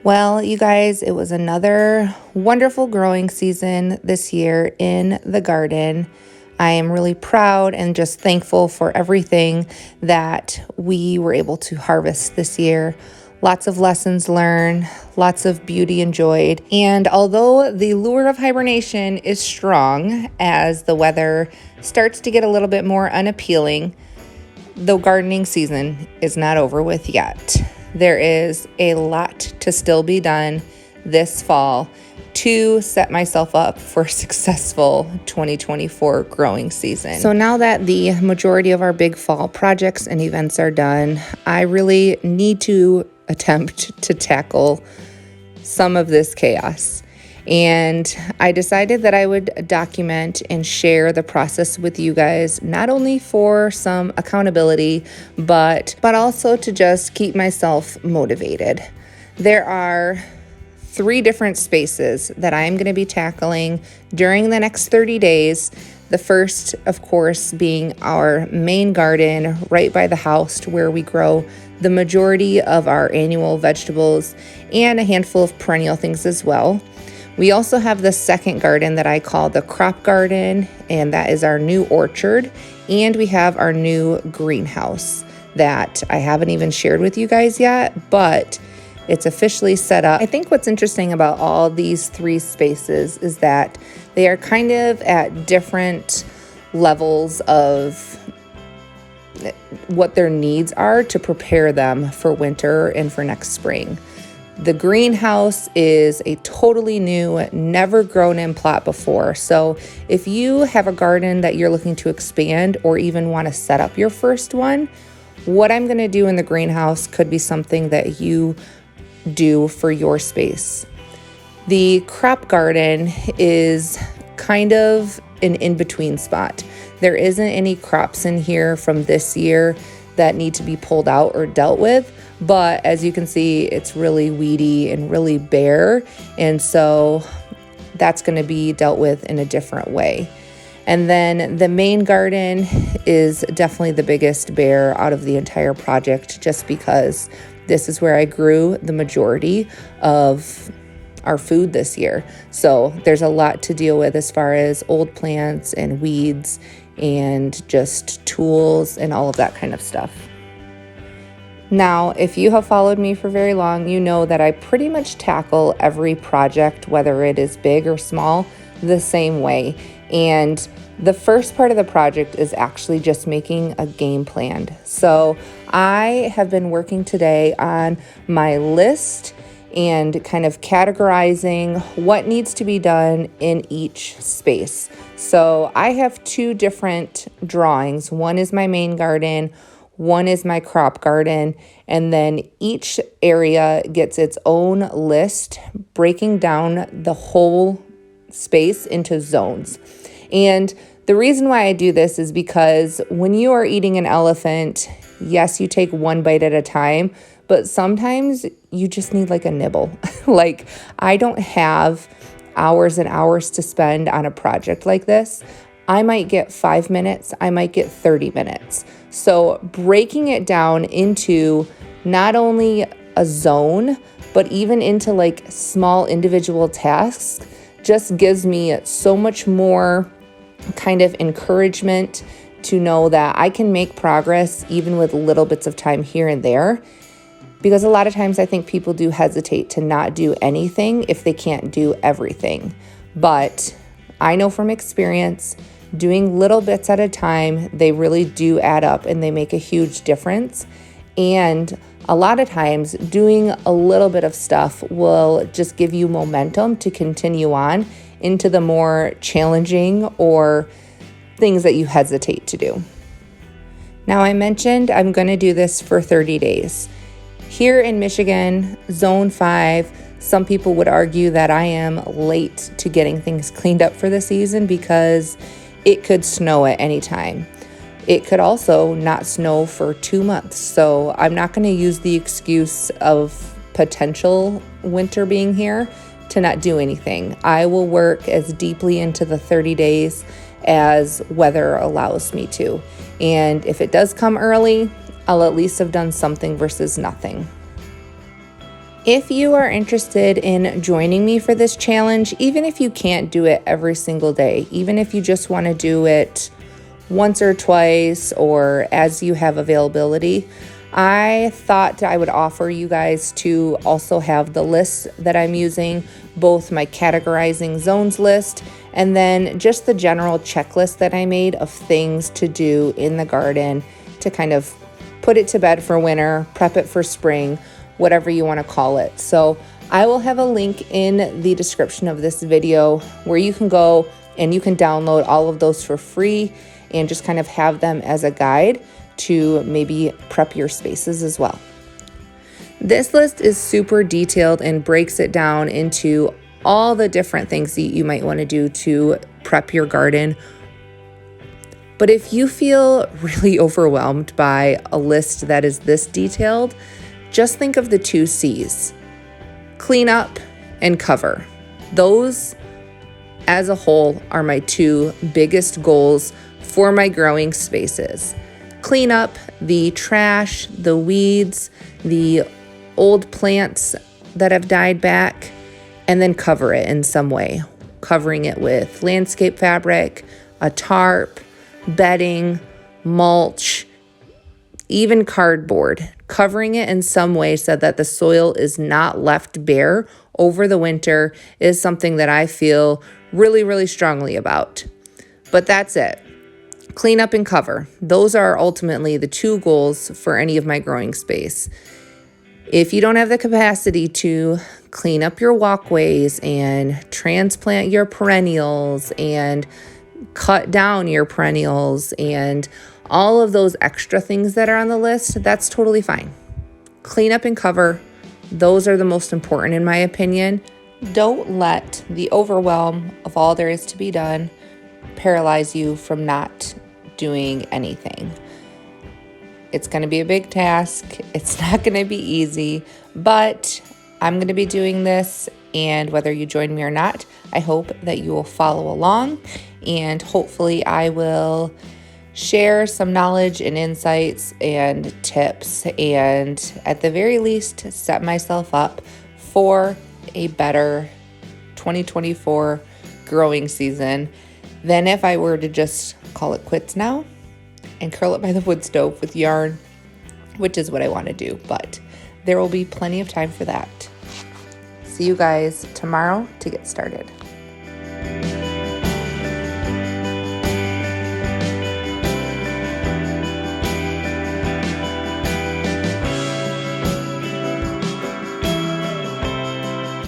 Well, you guys, it was another wonderful growing season this year in the garden. I am really proud and just thankful for everything that we were able to harvest this year. Lots of lessons learned, lots of beauty enjoyed. And although the lure of hibernation is strong as the weather starts to get a little bit more unappealing, the gardening season is not over with yet. There is a lot to still be done this fall to set myself up for a successful 2024 growing season. So now that the majority of our big fall projects and events are done, I really need to attempt to tackle some of this chaos. And I decided that I would document and share the process with you guys, not only for some accountability, but also to just keep myself motivated. There are 3 different spaces that I'm going to be tackling during the next 30 days. The first, of course, being our main garden right by the house where we grow the majority of our annual vegetables and a handful of perennial things as well. We also have the second garden that I call the crop garden, and that is our new orchard. And we have our new greenhouse that I haven't even shared with you guys yet, but it's officially set up. I think what's interesting about all these 3 spaces is that they are kind of at different levels of what their needs are to prepare them for winter and for next spring. The greenhouse is a totally new, never grown in plot before. So if you have a garden that you're looking to expand or even want to set up your first one, what I'm going to do in the greenhouse could be something that you do for your space. The crop garden is kind of an in-between spot. There isn't any crops in here from this year that need to be pulled out or dealt with. But as you can see, it's really weedy and really bare. And so that's going to be dealt with in a different way. And then the main garden is definitely the biggest bear out of the entire project, just because this is where I grew the majority of our food this year. So there's a lot to deal with as far as old plants and weeds and just tools and all of that kind of stuff. Now, if you have followed me for very long, you know that I pretty much tackle every project, whether it is big or small, the same way. And the first part of the project is actually just making a game plan. So I have been working today on my list and kind of categorizing what needs to be done in each space. So I have 2 different drawings. One is my main garden, one is my crop garden, and then each area gets its own list, breaking down the whole space into zones. And the reason why I do this is because when you are eating an elephant, yes, you take one bite at a time, but sometimes you just need like a nibble. Like, I don't have hours and hours to spend on a project like this. I might get 5 minutes, I might get 30 minutes. So breaking it down into not only a zone, but even into like small individual tasks just gives me so much more kind of encouragement to know that I can make progress even with little bits of time here and there. Because a lot of times I think people do hesitate to not do anything if they can't do everything. But I know from experience, doing little bits at a time, they really do add up and they make a huge difference. And a lot of times doing a little bit of stuff will just give you momentum to continue on into the more challenging or things that you hesitate to do. Now, I mentioned I'm going to do this for 30 days. Here in Michigan, Zone 5, some people would argue that I am late to getting things cleaned up for the season because it could snow at any time. It could also not snow for 2 months. So I'm not going to use the excuse of potential winter being here to not do anything. I will work as deeply into the 30 days as weather allows me to. And if it does come early, I'll at least have done something versus nothing. If you are interested in joining me for this challenge, even if you can't do it every single day, even if you just want to do it once or twice or as you have availability, I thought I would offer you guys to also have the list that I'm using, both my categorizing zones list and then just the general checklist that I made of things to do in the garden to kind of put it to bed for winter, prep it for spring, whatever you want to call it. So I will have a link in the description of this video where you can go and you can download all of those for free and just kind of have them as a guide to maybe prep your spaces as well. This list is super detailed and breaks it down into all the different things that you might want to do to prep your garden. But if you feel really overwhelmed by a list that is this detailed, just think of the 2 C's: clean up and cover. Those as a whole are my 2 biggest goals for my growing spaces. Clean up the trash, the weeds, the old plants that have died back, and then cover it in some way. Covering it with landscape fabric, a tarp, bedding, mulch, even cardboard. Covering it in some way so that the soil is not left bare over the winter is something that I feel really, really strongly about. But that's it. Clean up and cover. Those are ultimately the 2 goals for any of my growing space. If you don't have the capacity to clean up your walkways and transplant your perennials and cut down your perennials and all of those extra things that are on the list, that's totally fine. Clean up and cover. Those are the most important in my opinion. Don't let the overwhelm of all there is to be done paralyze you from not doing anything. It's going to be a big task. It's not going to be easy, but I'm going to be doing this, and whether you join me or not, I hope that you will follow along, and hopefully I will share some knowledge and insights and tips, and at the very least set myself up for a better 2024 growing season than if I were to just call it quits now and curl up by the wood stove with yarn, which is what I want to do, but there will be plenty of time for that. See you guys tomorrow to get started.